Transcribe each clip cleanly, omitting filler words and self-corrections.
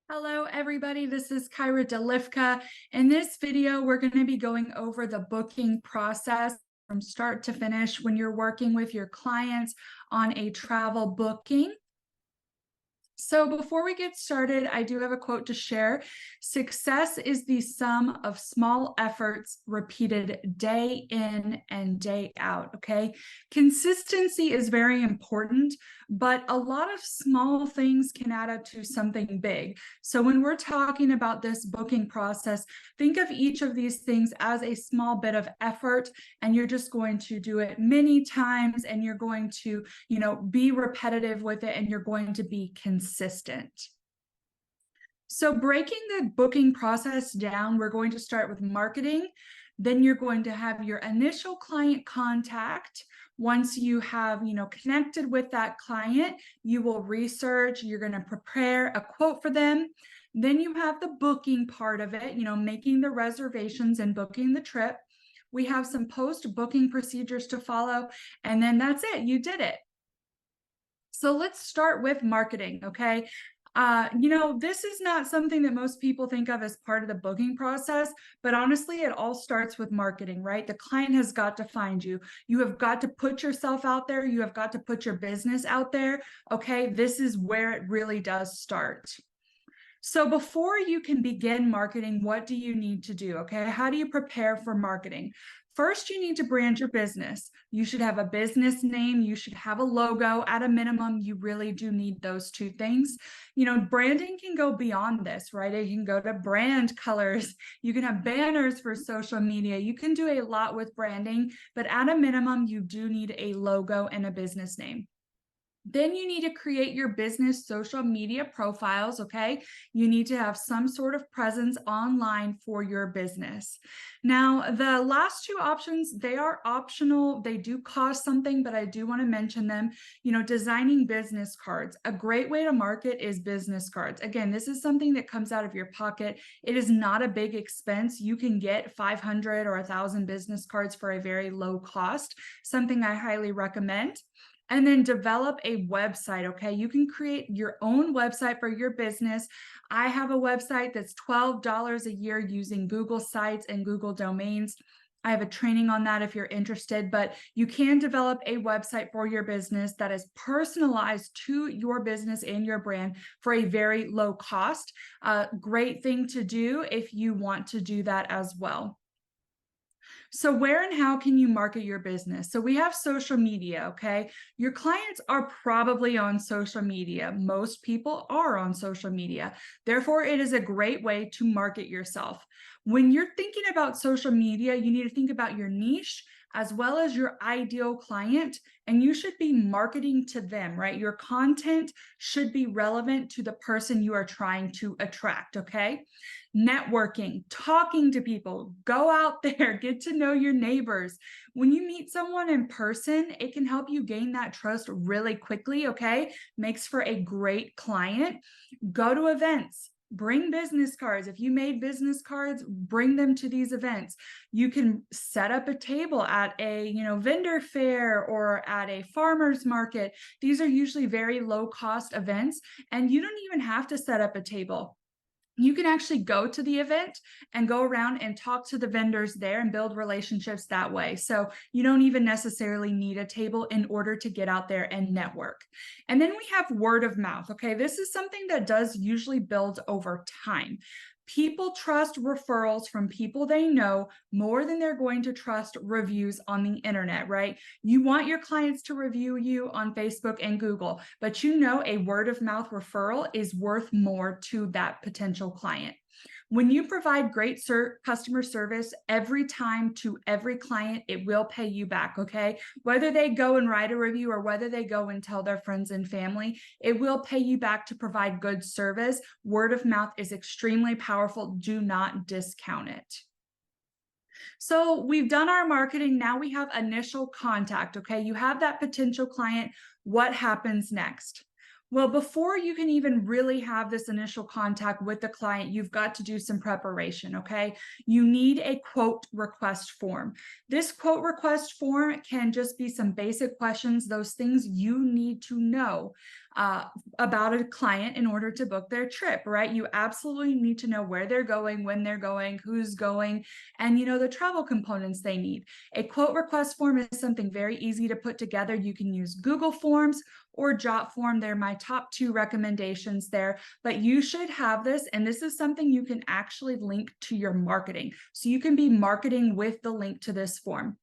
Hello, everybody. This is Kyra Dolifka. In this video, we're going to be going over the booking process from start to finish when you're working with your clients on a travel booking. So before we get started, I do have a quote to share. Success is the sum of small efforts repeated day in and day out, okay? Consistency is very important, but a lot of small things can add up to something big. So when we're talking about this booking process, think of each of these things as a small bit of effort, and you're just going to do it many times, and you're going to, be repetitive with it, and you're going to be consistent. So breaking the booking process down, we're going to start with marketing. Then you're going to have your initial client contact. Once you have, connected with that client, you will research, you're going to prepare a quote for them. Then you have the booking part of it, making the reservations and booking the trip. We have some post-booking procedures to follow, and then that's it. You did it. So let's start with marketing, okay? This is not something that most people think of as part of the booking process, but honestly, it all starts with marketing, right? The client has got to find you. You have got to put yourself out there. You have got to put your business out there, okay? This is where it really does start. So before you can begin marketing, what do you need to do? Okay, how do you prepare for marketing? First, you need to brand your business. You should have a business name. You should have a logo. At a minimum, you really do need those two things. Branding can go beyond this, right? It can go to brand colors. You can have banners for social media. You can do a lot with branding, but at a minimum, you do need a logo and a business name. Then you need to create your business social media profiles, okay? You need to have some sort of presence online for your business. Now, the last two options, they are optional. They do cost something, but I do want to mention them. Designing business cards. A great way to market is business cards. Again, this is something that comes out of your pocket. It is not a big expense. You can get 500 or 1,000 business cards for a very low cost, something I highly recommend. And then develop a website, okay? You can create your own website for your business. I have a website that's $12 a year using Google Sites and Google Domains. I have a training on that if you're interested, but you can develop a website for your business that is personalized to your business and your brand for a very low cost. Great thing to do if you want to do that as well. So where and how can you market your business? So we have social media, okay? Your clients are probably on social media. Most people are on social media. Therefore, it is a great way to market yourself. When you're thinking about social media, you need to think about your niche as well as your ideal client, and you should be marketing to them, right? Your content should be relevant to the person you are trying to attract, okay? Networking, talking to people, go out there, get to know your neighbors. When you meet someone in person, it can help you gain that trust really quickly, okay? Makes for a great client. Go to events. Bring business cards. If you made business cards, bring them to these events. You can set up a table at a, vendor fair or at a farmer's market. These are usually very low cost events, and you don't even have to set up a table. You can actually go to the event and go around and talk to the vendors there and build relationships that way. So you don't even necessarily need a table in order to get out there and network. And then we have word of mouth. Okay, this is something that does usually build over time. People trust referrals from people they know more than they're going to trust reviews on the internet, right? You want your clients to review you on Facebook and Google, but a word of mouth referral is worth more to that potential client. When you provide great customer service every time to every client, it will pay you back, okay? Whether they go and write a review or whether they go and tell their friends and family, it will pay you back to provide good service. Word of mouth is extremely powerful. Do not discount it. So we've done our marketing. Now we have initial contact, okay? You have that potential client. What happens next? Well, before you can even really have this initial contact with the client, you've got to do some preparation, okay? You need a quote request form. This quote request form can just be some basic questions, those things you need to know. about a client in order to book their trip, right? You absolutely need to know where they're going, when they're going, who's going, and the travel components they need. A quote request form is something very easy to put together. You can use Google Forms or Jotform. They're my top two recommendations there, but you should have this, and this is something you can actually link to your marketing. So you can be marketing with the link to this form.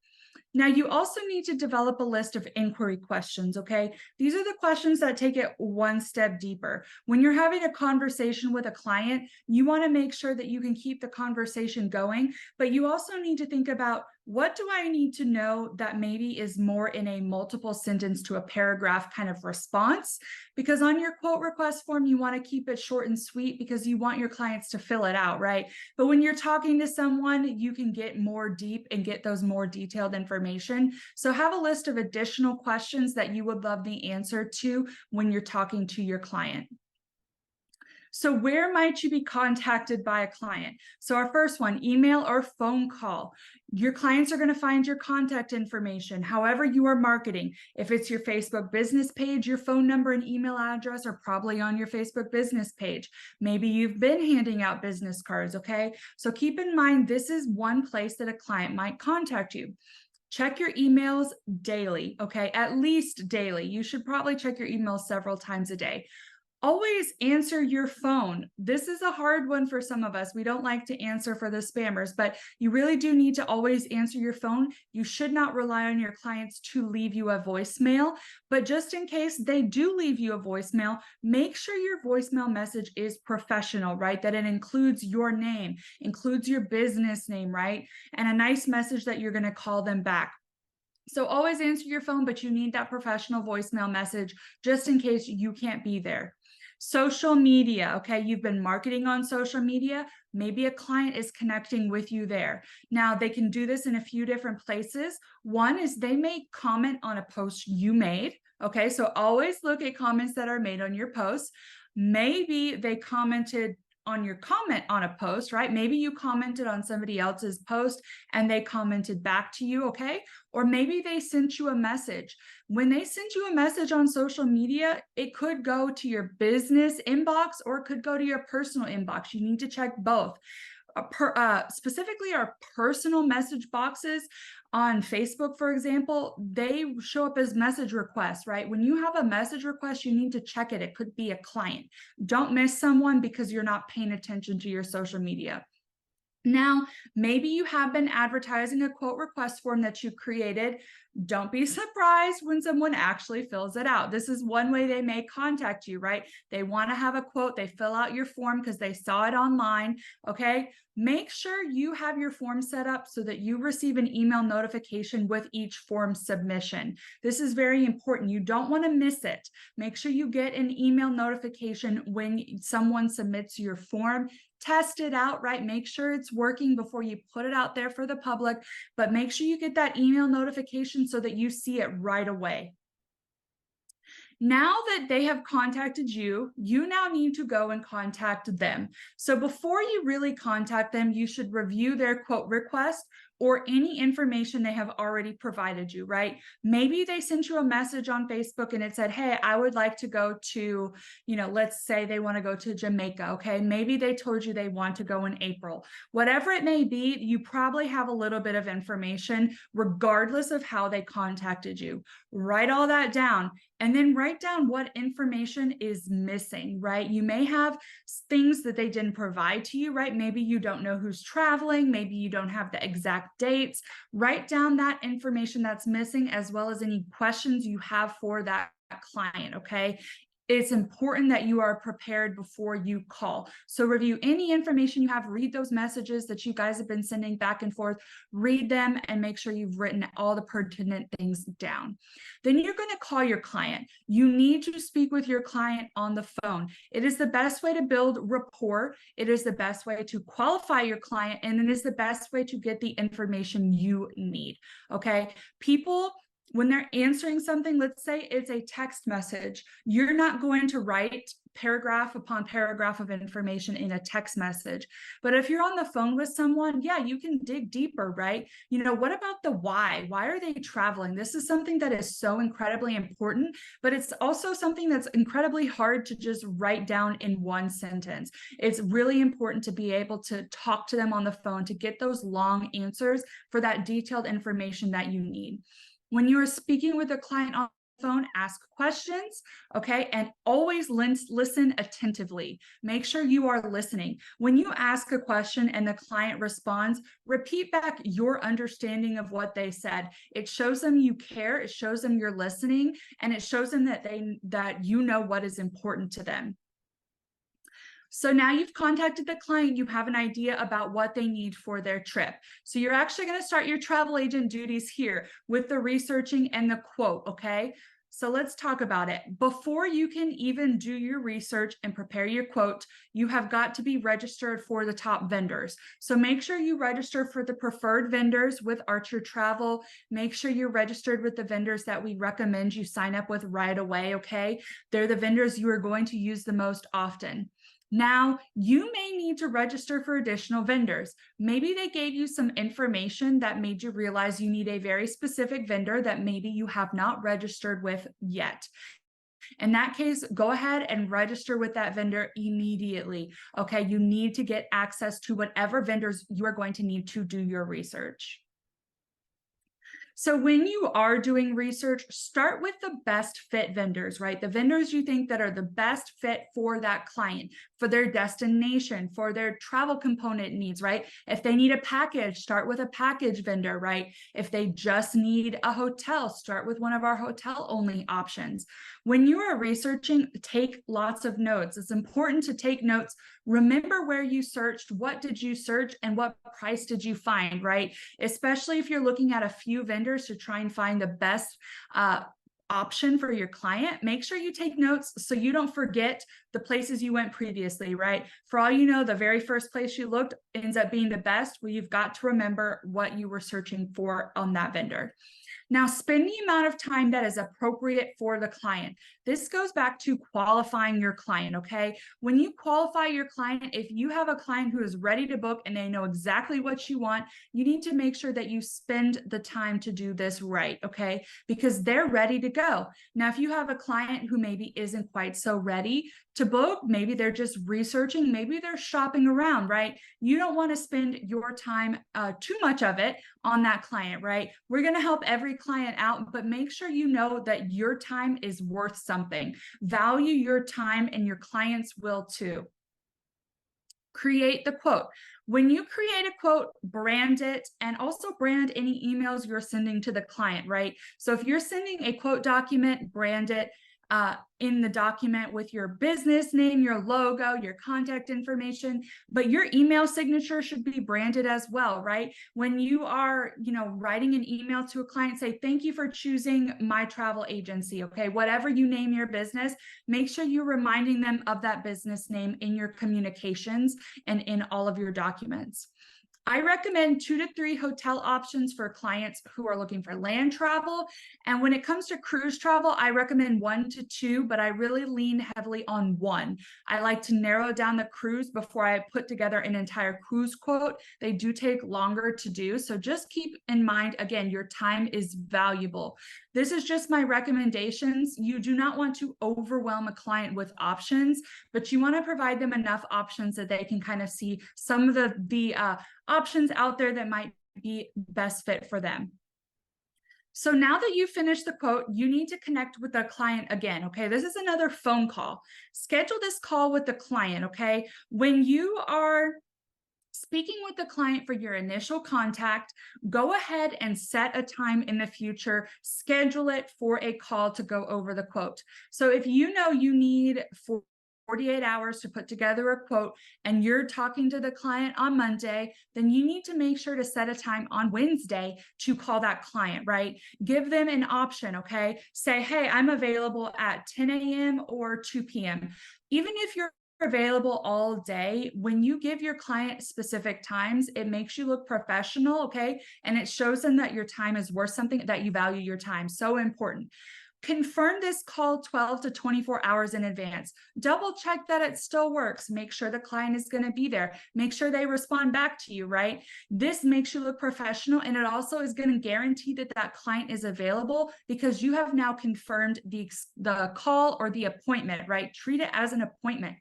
Now, you also need to develop a list of inquiry questions, okay? These are the questions that take it one step deeper. When you're having a conversation with a client, you want to make sure that you can keep the conversation going, but you also need to think about, what do I need to know that maybe is more in a multiple sentence to a paragraph kind of response? Because on your quote request form, you want to keep it short and sweet because you want your clients to fill it out, right? But when you're talking to someone, you can get more deep and get those more detailed information. So have a list of additional questions that you would love the answer to when you're talking to your client. So where might you be contacted by a client? So our first one, email or phone call. Your clients are going to find your contact information, however you are marketing. If it's your Facebook business page, your phone number and email address are probably on your Facebook business page. Maybe you've been handing out business cards, okay? So keep in mind, this is one place that a client might contact you. Check your emails daily, okay? At least daily. You should probably check your emails several times a day. Always answer your phone. This is a hard one for some of us. We don't like to answer for the spammers, but you really do need to always answer your phone. You should not rely on your clients to leave you a voicemail, but just in case they do leave you a voicemail, make sure your voicemail message is professional, right? That it includes your name, includes your business name, right? And a nice message that you're going to call them back. So always answer your phone, but you need that professional voicemail message just in case you can't be there. Social media, okay? You've been marketing on social media. Maybe a client is connecting with you there. Now, they can do this in a few different places. One is they may comment on a post you made, okay? So always look at comments that are made on your posts. Maybe they commented on your comment on a post, right? Maybe you commented on somebody else's post and they commented back to you, okay? Or maybe they sent you a message. When they send you a message on social media, it could go to your business inbox or it could go to your personal inbox. You need to check both. Specifically our personal message boxes on Facebook, for example, they show up as message requests, right? When you have a message request, you need to check it. It could be a client. Don't miss someone because you're not paying attention to your social media. Now, maybe you have been advertising a quote request form that you created. Don't be surprised when someone actually fills it out. This is one way they may contact you, right? They want to have a quote. They fill out your form because they saw it online, okay? Make sure you have your form set up so that you receive an email notification with each form submission. This is very important. You don't want to miss it. Make sure you get an email notification when someone submits your form. Test it out, right? Make sure it's working before you put it out there for the public, but make sure you get that email notification so that you see it right away. Now that they have contacted you, you now need to go and contact them. So before you really contact them, you should review their quote request or any information they have already provided you, right? Maybe they sent you a message on Facebook and it said, hey, I would like to go to, let's say they want to go to Jamaica, okay? Maybe they told you they want to go in April. Whatever it may be, you probably have a little bit of information regardless of how they contacted you. Write all that down and then write down what information is missing, right? You may have things that they didn't provide to you, right? Maybe you don't know who's traveling. Maybe you don't have the exact dates. Write down that information that's missing as well as any questions you have for that client, okay? It's important that you are prepared before you call. So review any information you have, read those messages that you guys have been sending back and forth, read them and make sure you've written all the pertinent things down. Then you're going to call your client. You need to speak with your client on the phone. It is the best way to build rapport. It is the best way to qualify your client, and it is the best way to get the information you need. Okay, people when they're answering something, let's say it's a text message, you're not going to write paragraph upon paragraph of information in a text message. But if you're on the phone with someone, yeah, you can dig deeper, right? What about the why? Why are they traveling? This is something that is so incredibly important, but it's also something that's incredibly hard to just write down in one sentence. It's really important to be able to talk to them on the phone to get those long answers for that detailed information that you need. When you are speaking with a client on the phone, ask questions, okay? And always listen attentively. Make sure you are listening. When you ask a question and the client responds, repeat back your understanding of what they said. It shows them you care, it shows them you're listening, and it shows them that you know what is important to them. So now you've contacted the client, you have an idea about what they need for their trip. So you're actually going to start your travel agent duties here with the researching and the quote, okay? So let's talk about it. Before you can even do your research and prepare your quote, you have got to be registered for the top vendors. So make sure you register for the preferred vendors with Archer Travel. Make sure you're registered with the vendors that we recommend you sign up with right away, okay? They're the vendors you are going to use the most often. Now, you may need to register for additional vendors. Maybe they gave you some information that made you realize you need a very specific vendor that maybe you have not registered with yet. In that case, go ahead and register with that vendor immediately. Okay, you need to get access to whatever vendors you are going to need to do your research. So when you are doing research, start with the best fit vendors, right? The vendors you think that are the best fit for that client, for their destination, for their travel component needs, right? If they need a package, start with a package vendor, right? If they just need a hotel, start with one of our hotel only options. When you are researching, take lots of notes. It's important to take notes. Remember where you searched, what did you search, and what price did you find, right? Especially if you're looking at a few vendors to try and find the best option for your client. Make sure you take notes so you don't forget the places you went previously, right? For all you know, the very first place you looked ends up being the best. Well, you've got to remember what you were searching for on that vendor. Now, spend the amount of time that is appropriate for the client. This goes back to qualifying your client, okay? When you qualify your client, if you have a client who is ready to book and they know exactly what you want, you need to make sure that you spend the time to do this right, okay? Because they're ready to go. Now, if you have a client who maybe isn't quite so ready to book, maybe they're just researching, maybe they're shopping around, right? You don't want to spend your time, too much of it on that client, right? We're going to help every client out, but make sure you know that your time is worth something. Value your time, and your clients will too. Create the quote. When you create a quote, brand it, and also brand any emails you're sending to the client, right? So if you're sending a quote document, brand it in the document with your business name, your logo, your contact information, but your email signature should be branded as well, right? When you are, writing an email to a client, say, thank you for choosing my travel agency, okay? Whatever you name your business, make sure you're reminding them of that business name in your communications and in all of your documents. I recommend 2 to 3 hotel options for clients who are looking for land travel. And when it comes to cruise travel, I recommend 1 to 2, but I really lean heavily on 1. I like to narrow down the cruise before I put together an entire cruise quote. They do take longer to do. So just keep in mind, again, your time is valuable. This is just my recommendations. You do not want to overwhelm a client with options, but you want to provide them enough options that they can kind of see some of the options out there that might be best fit for them. So now that you've finished the quote, you need to connect with the client again, okay? This is another phone call. Schedule this call with the client, okay? When you are speaking with the client for your initial contact, go ahead and set a time in the future, schedule it for a call to go over the quote. So if you know you need 48 hours to put together a quote and you're talking to the client on Monday, then you need to make sure to set a time on Wednesday to call that client, right? Give them an option, okay? Say, hey, I'm available at 10 a.m. or 2 p.m. Even if you're available all day, when you give your client specific times, it makes you look professional, okay? And it shows them that your time is worth something, that you value your time. So important. Confirm this call 12 to 24 hours in advance. Double check that it still works. Make sure the client is going to be there. Make sure they respond back to you, right? This makes you look professional, and it also is going to guarantee that that client is available because you have now confirmed the call or the appointment, right? Treat it as an appointment.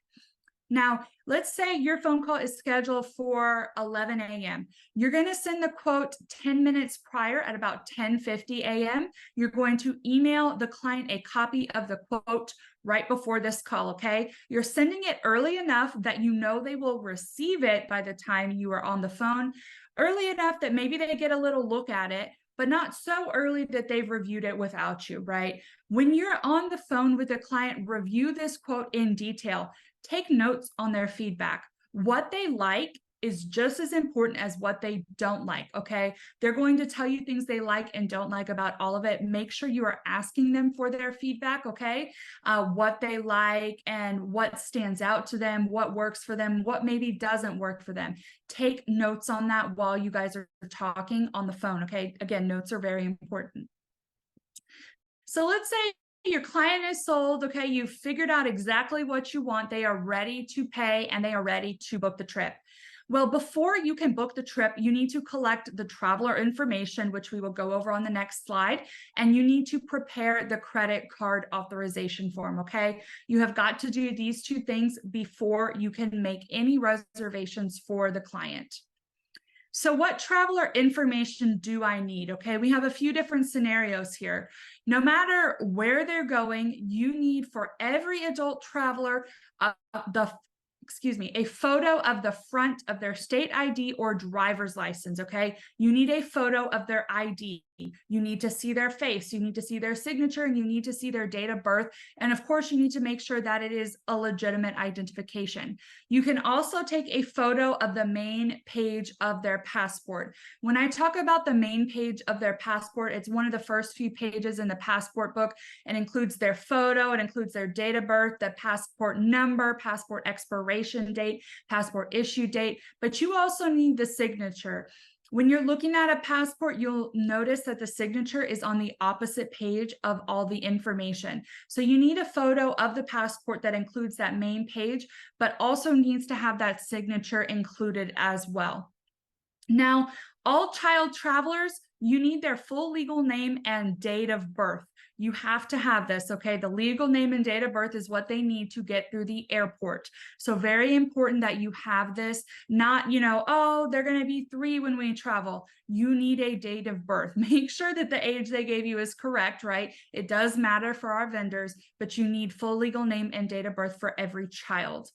Now, let's say your phone call is scheduled for 11 a.m. You're going to send the quote 10 minutes prior at about 10:50 a.m. You're going to email the client a copy of the quote right before this call, okay? You're sending it early enough that you know they will receive it by the time you are on the phone, early enough that maybe they get a little look at it, but not so early that they've reviewed it without you, right? When you're on the phone with a client, review this quote in detail. Take notes on their feedback. What they like is just as important as what they don't like, okay? They're going to tell you things they like and don't like about all of it. Make sure you are asking them for their feedback, okay? What they like and what stands out to them, what works for them, what maybe doesn't work for them. Take notes on that while you guys are talking on the phone, okay? Again, notes are very important. So let's say your client is sold, okay, you've figured out exactly what you want, they are ready to pay, and they are ready to book the trip. Well, before you can book the trip, you need to collect the traveler information, which we will go over on the next slide, and you need to prepare the credit card authorization form, okay? You have got to do these two things before you can make any reservations for the client. So what traveler information do I need? Okay, we have a few different scenarios here. No matter where they're going, you need for every adult traveler a photo of the front of their state ID or driver's license, okay? You need a photo of their ID. You need to see their face, you need to see their signature, and you need to see their date of birth. And of course, you need to make sure that it is a legitimate identification. You can also take a photo of the main page of their passport. When I talk about the main page of their passport, it's one of the first few pages in the passport book. It includes their photo, it includes their date of birth, the passport number, passport expiration date, passport issue date, but you also need the signature. When you're looking at a passport, you'll notice that the signature is on the opposite page of all the information. So you need a photo of the passport that includes that main page, but also needs to have that signature included as well. Now, all child travelers, you need their full legal name and date of birth. You have to have this, okay? The legal name and date of birth is what they need to get through the airport. So very important that you have this, not, oh, they're going to be 3 when we travel. You need a date of birth. Make sure that the age they gave you is correct, right? It does matter for our vendors, but you need full legal name and date of birth for every child.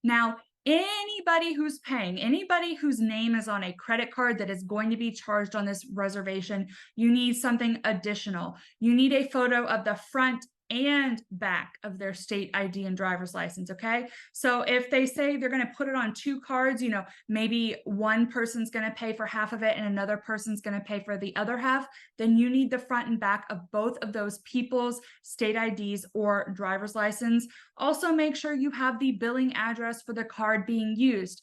Now, anybody who's paying, anybody whose name is on a credit card that is going to be charged on this reservation, you need something additional. You need a photo of the front and back of their state ID and driver's license, okay? So if they say they're going to put it on 2 cards, maybe one person's going to pay for half of it and another person's going to pay for the other half, then you need the front and back of both of those people's state IDs or driver's license. Also, make sure you have the billing address for the card being used.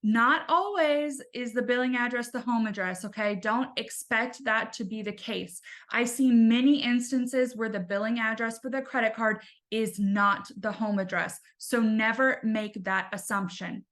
Not always is the billing address the home address, okay? Don't expect that to be the case. I see many instances where the billing address for the credit card is not the home address. So never make that assumption.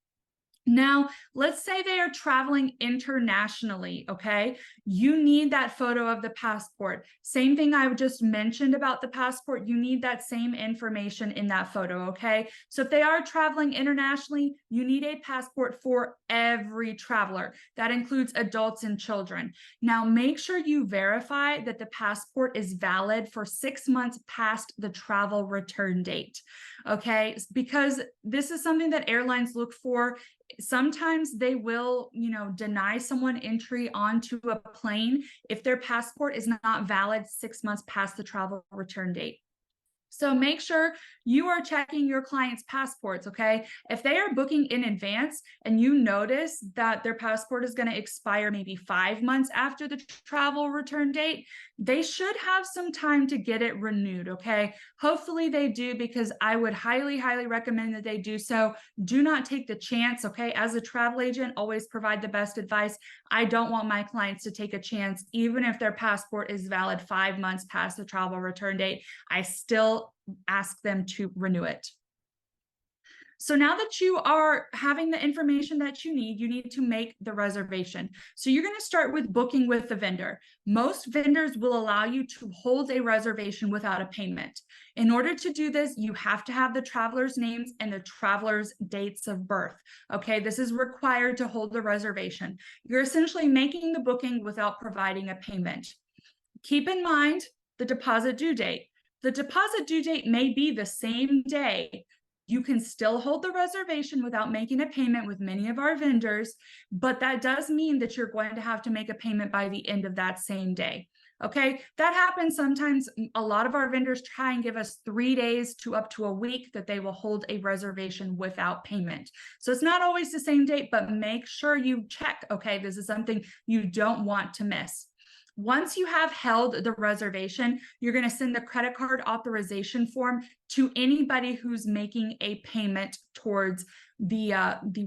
Now, let's say they are traveling internationally, okay? You need that photo of the passport. Same thing I just mentioned about the passport, you need that same information in that photo, okay? So if they are traveling internationally, you need a passport for every traveler. That includes adults and children. Now, make sure you verify that the passport is valid for 6 months past the travel return date, okay? Because this is something that airlines look for. Sometimes they will, deny someone entry onto a plane if their passport is not valid 6 months past the travel return date. So make sure you are checking your clients' passports, okay? If they are booking in advance and you notice that their passport is going to expire maybe 5 months after the travel return date, they should have some time to get it renewed, okay? Hopefully they do, because I would highly, highly recommend that they do so. Do not take the chance, okay? As a travel agent, always provide the best advice. I don't want my clients to take a chance, even if their passport is valid 5 months past the travel return date. I still ask them to renew it. So now that you are having the information that you need to make the reservation. So you're going to start with booking with the vendor. Most vendors will allow you to hold a reservation without a payment. In order to do this, you have to have the traveler's names and the traveler's dates of birth. Okay, this is required to hold the reservation. You're essentially making the booking without providing a payment. Keep in mind the deposit due date. The deposit due date may be the same day. You can still hold the reservation without making a payment with many of our vendors, but that does mean that you're going to have to make a payment by the end of that same day. Okay, that happens sometimes. A lot of our vendors try and give us 3 days to up to a week that they will hold a reservation without payment. So it's not always the same date, but make sure you check. Okay, this is something you don't want to miss. Once you have held the reservation, you're going to send the credit card authorization form to anybody who's making a payment towards the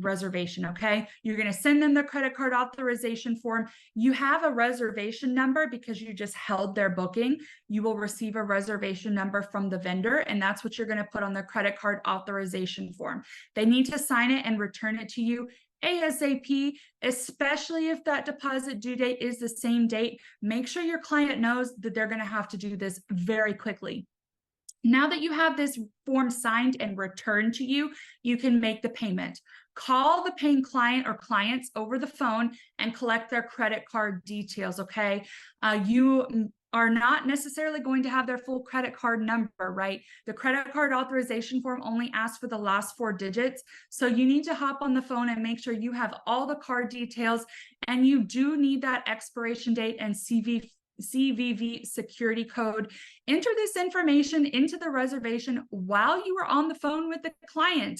reservation. Okay, you're going to send them the credit card authorization form. You have a reservation number because you just held their booking. You will receive a reservation number from the vendor, and that's what you're going to put on the credit card authorization form. They need to sign it and return it to you ASAP, especially if that deposit due date is the same date. Make sure your client knows that they're going to have to do this very quickly. Now that you have this form signed and returned to you, you can make the payment. Call the paying client or clients over the phone and collect their credit card details, okay? You are not necessarily going to have their full credit card number, right? The credit card authorization form only asks for the last 4 digits. So you need to hop on the phone and make sure you have all the card details, and you do need that expiration date and CVV security code. Enter this information into the reservation while you are on the phone with the client.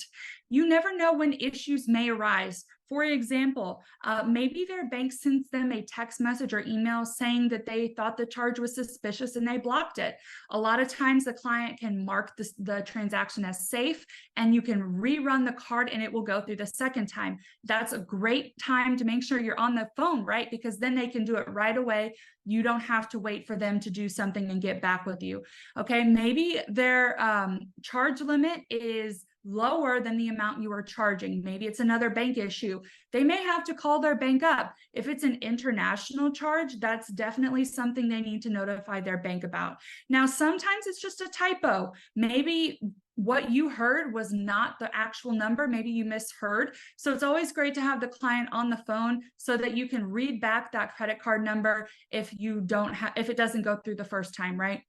You never know when issues may arise. For example, maybe their bank sends them a text message or email saying that they thought the charge was suspicious and they blocked it. A lot of times the client can mark the transaction as safe, and you can rerun the card and it will go through the second time. That's a great time to make sure you're on the phone, right? Because then they can do it right away. You don't have to wait for them to do something and get back with you. Okay, maybe their charge limit is lower than the amount you are charging. Maybe it's another bank issue. They may have to call their bank up. If it's an international charge, that's definitely something they need to notify their bank about. Now, sometimes it's just a typo. Maybe what you heard was not the actual number. Maybe you misheard. So it's always great to have the client on the phone so that you can read back that credit card number if it doesn't go through the first time, right?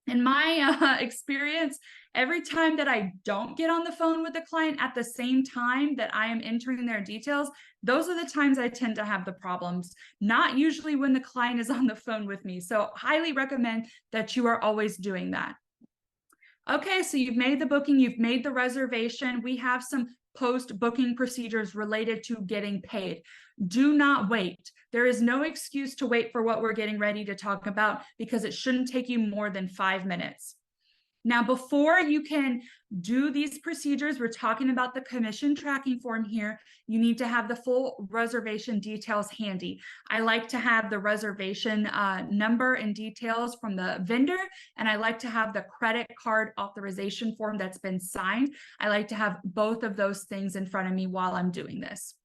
In my experience, every time that I don't get on the phone with the client at the same time that I am entering their details, those are the times I tend to have the problems, not usually when the client is on the phone with me. So highly recommend that you are always doing that. Okay, so you've made the booking, you've made the reservation. We have some post-booking procedures related to getting paid. Do not wait. There is no excuse to wait for what we're getting ready to talk about, because it shouldn't take you more than 5 minutes. Now, before you can do these procedures, we're talking about the commission tracking form here. You need to have the full reservation details handy. I like to have the reservation number and details from the vendor, and I like to have the credit card authorization form that's been signed. I like to have both of those things in front of me while I'm doing this.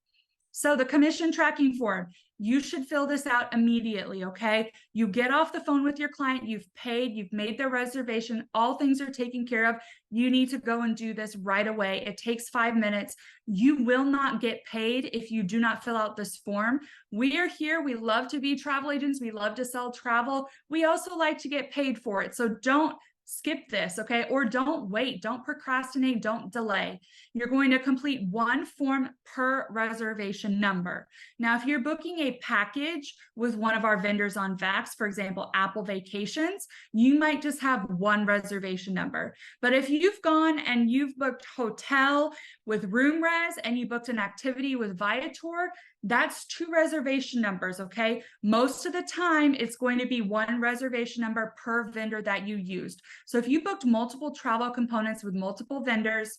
So the commission tracking form, you should fill this out immediately, okay? You get off the phone with your client, you've paid, you've made their reservation, all things are taken care of. You need to go and do this right away. It takes 5 minutes. You will not get paid if you do not fill out this form. We are here. We love to be travel agents. We love to sell travel. We also like to get paid for it. So don't skip this, okay? Or don't wait, don't procrastinate, don't delay. You're going to complete one form per reservation number. Now, if you're booking a package with one of our vendors on Vax, for example, Apple Vacations, you might just have one reservation number. But if you've gone and you've booked hotel with room res and you booked an activity with Viator, that's 2 reservation numbers, okay? Most of the time, it's going to be 1 reservation number per vendor that you used. So if you booked multiple travel components with multiple vendors,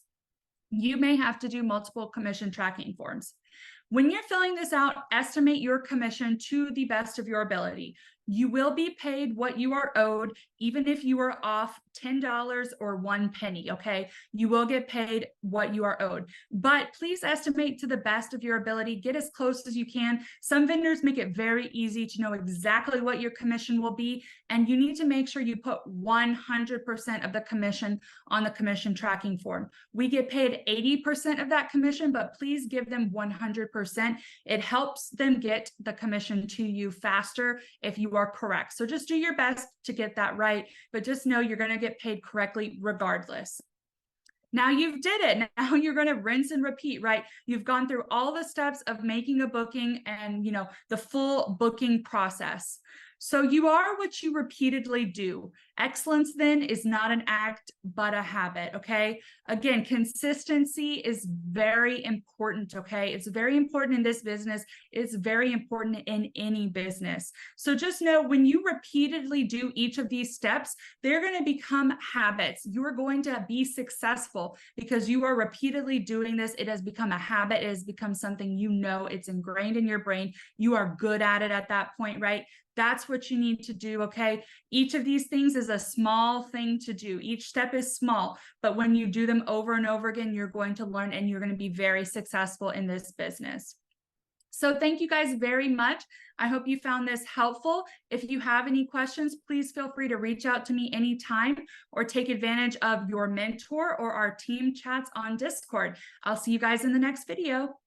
you may have to do multiple commission tracking forms. When you're filling this out, estimate your commission to the best of your ability. You will be paid what you are owed, even if you are off $10 or 1 penny, okay? You will get paid what you are owed. But please estimate to the best of your ability. Get as close as you can. Some vendors make it very easy to know exactly what your commission will be, and you need to make sure you put 100% of the commission on the commission tracking form. We get paid 80% of that commission, but please give them 100%. It helps them get the commission to you faster if you are correct. So just do your best to get that right, but just know you're going to get paid correctly regardless. Now you did it. Now you're going to rinse and repeat, right? You've gone through all the steps of making a booking and, the full booking process. So you are what you repeatedly do. Excellence then is not an act, but a habit, okay? Again, consistency is very important, okay? It's very important in this business. It's very important in any business. So just know when you repeatedly do each of these steps, they're going to become habits. You are going to be successful because you are repeatedly doing this. It has become a habit. It has become something it's ingrained in your brain. You are good at it at that point, right? That's what you need to do, okay? Each of these things is a small thing to do. Each step is small, but when you do them over and over again, you're going to learn and you're going to be very successful in this business. So thank you guys very much. I hope you found this helpful. If you have any questions, please feel free to reach out to me anytime or take advantage of your mentor or our team chats on Discord. I'll see you guys in the next video.